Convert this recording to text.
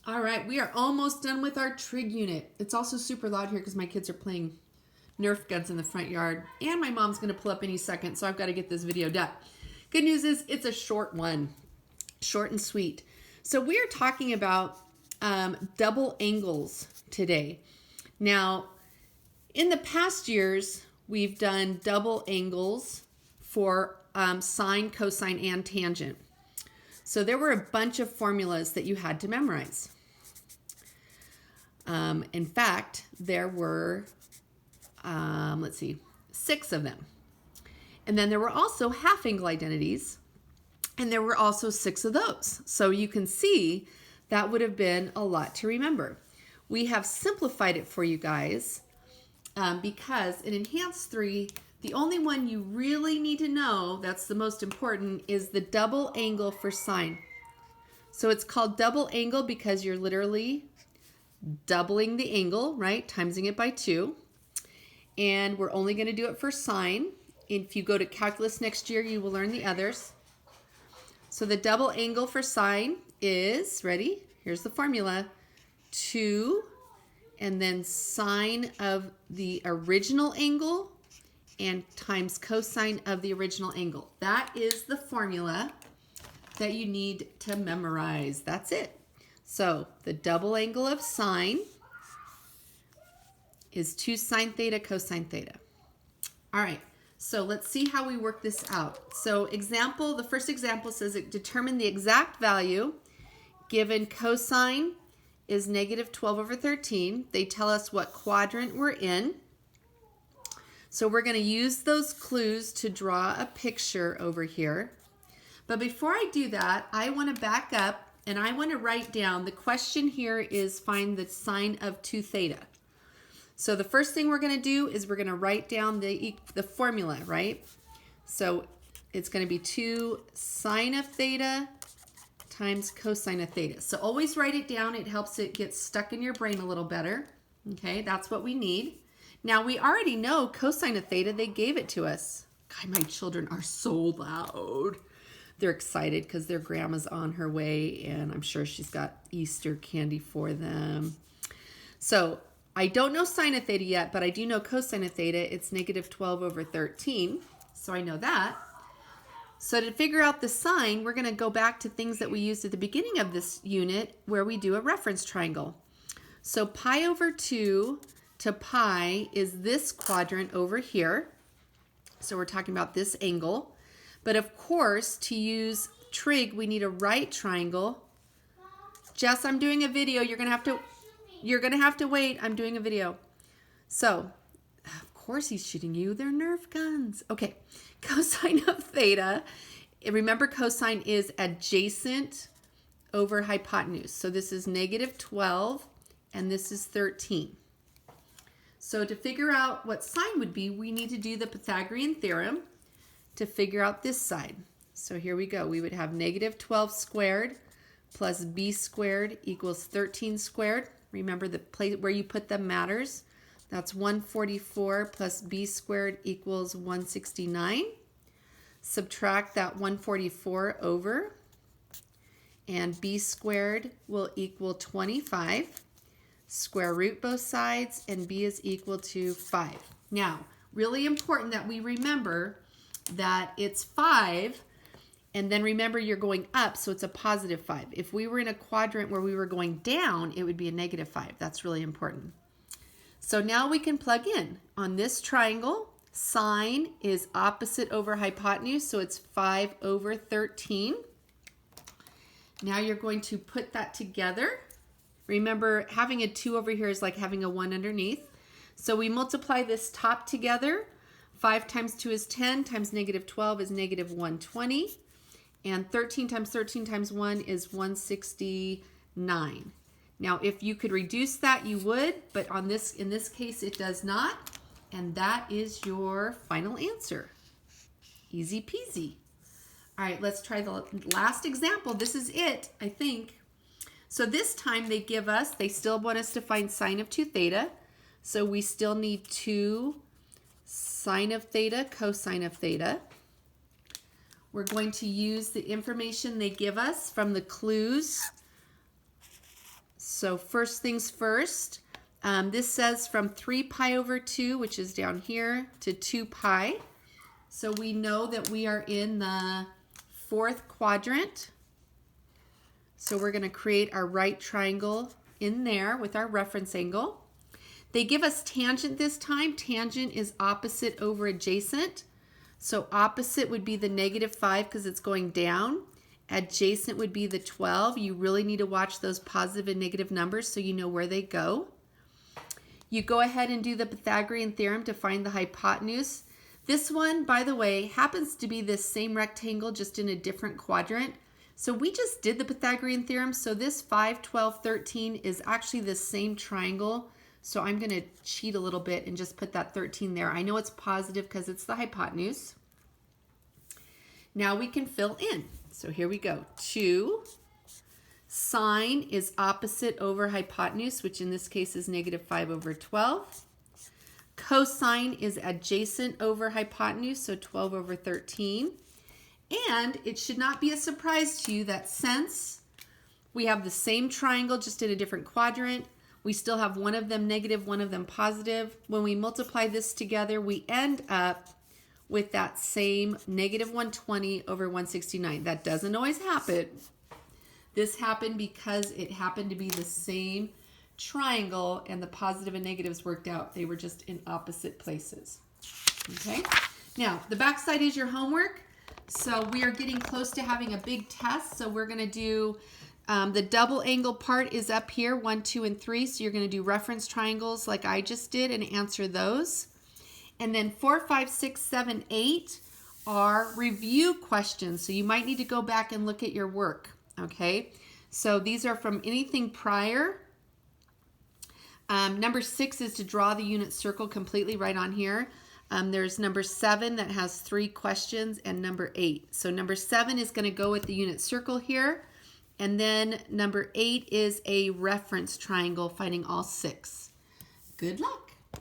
All right, we are almost done with our trig unit. It's also super loud here because my kids are playing Nerf guns in the front yard, and my mom's going to pull up any second, so I've got to get this video done. Good news is it's a short one, short and sweet. So we are talking about double angles today. Now, in the past years, we've done double angles for sine, cosine, and tangent. So there were a bunch of formulas that you had to memorize. In fact, there were, 6 of them. And then there were also half angle identities, and there were also 6 of those. So you can see that would have been a lot to remember. We have simplified it for you guys because in Enhanced 3, the only one you really need to know, that's the most important, is the double angle for sine. So it's called double angle because you're literally doubling the angle, right? Timesing it by 2. And we're only going to do it for sine. If you go to calculus next year, you will learn the others. So the double angle for sine is, ready? Here's the formula. 2 and then sine of the original angle and times cosine of the original angle. That is the formula that you need to memorize. That's it. So the double angle of sine is 2 sine theta cosine theta. All right, so let's see how we work this out. So the first example says determine the exact value given cosine is negative 12 over 13. They tell us what quadrant we're in. So we're going to use those clues to draw a picture over here. But before I do that, I want to back up and I want to write down, the question here is find the sine of 2 theta. So the first thing we're going to do is we're going to write down the formula, right? So it's going to be 2 sine of theta times cosine of theta. So always write it down. It helps it get stuck in your brain a little better. Okay, that's what we need. Now we already know cosine of theta. They gave it to us. God, my children are so loud. They're excited because their grandma's on her way and I'm sure she's got Easter candy for them. So I don't know sine of theta yet, but I do know cosine of theta. It's negative 12 over 13. So I know that. So to figure out the sine, we're going to go back to things that we used at the beginning of this unit where we do a reference triangle. So pi over 2 to pi is this quadrant over here. So we're talking about this angle. But of course, to use trig, we need a right triangle. Jess, I'm doing a video. You're going to have to wait. I'm doing a video. So, of course he's shooting you. They're Nerf guns. Okay, cosine of theta. Remember, cosine is adjacent over hypotenuse. So this is negative 12 and this is 13. So to figure out what sine would be, we need to do the Pythagorean Theorem to figure out this side. So here we go. We would have negative 12 squared plus b squared equals 13 squared. Remember, the place where you put them matters. That's 144 plus b squared equals 169. Subtract that 144 over, and b squared will equal 25. Square root both sides, and b is equal to 5. Now, really important that we remember that it's 5, and then remember you're going up, so it's a positive 5. If we were in a quadrant where we were going down, it would be a negative 5. That's really important. So now we can plug in. On this triangle, sine is opposite over hypotenuse, so it's 5 over 13. Now you're going to put that together. Remember, having a 2 over here is like having a 1 underneath. So we multiply this top together. 5 times 2 is 10, times negative 12 is negative 120. And 13 times 13 times 1 is 169. Now, if you could reduce that, you would, but in this case, it does not. And that is your final answer. Easy peasy. All right, let's try the last example. This is it, I think. So this time they still want us to find sine of 2 theta. So we still need 2 sine of theta, cosine of theta. We're going to use the information they give us from the clues. So first things first, this says from 3 pi over 2, which is down here, to 2 pi. So we know that we are in the 4th quadrant. So we're going to create our right triangle in there with our reference angle. They give us tangent this time. Tangent is opposite over adjacent. So opposite would be the -5 because it's going down. Adjacent would be the 12. You really need to watch those positive and negative numbers so you know where they go. You go ahead and do the Pythagorean theorem to find the hypotenuse. This one, by the way, happens to be this same rectangle just in a different quadrant. So we just did the Pythagorean theorem. So this 5, 12, 13 is actually the same triangle. So I'm going to cheat a little bit and just put that 13 there. I know it's positive because it's the hypotenuse. Now we can fill in. So here we go. 2. Sine is opposite over hypotenuse, which in this case is -5 over 12. Cosine is adjacent over hypotenuse, so 12 over 13. And it should not be a surprise to you that since we have the same triangle just in a different quadrant, we still have one of them negative, one of them positive. When we multiply this together, we end up with that same -120 over 169. That doesn't always happen. This happened because it happened to be the same triangle and the positive and negatives worked out. They were just in opposite places. Okay, now the back side is your homework. So we are getting close to having a big test. So we're going to do the double angle part is up here, 1, 2, and 3. So you're going to do reference triangles like I just did and answer those. And then 4, 5, 6, 7, 8 are review questions. So you might need to go back and look at your work. Okay, so these are from anything prior. Number 6 is to draw the unit circle completely right on here. There's number 7 that has 3 questions and number 8. So number 7 is going to go with the unit circle here. And then number 8 is a reference triangle, finding all 6. Good luck.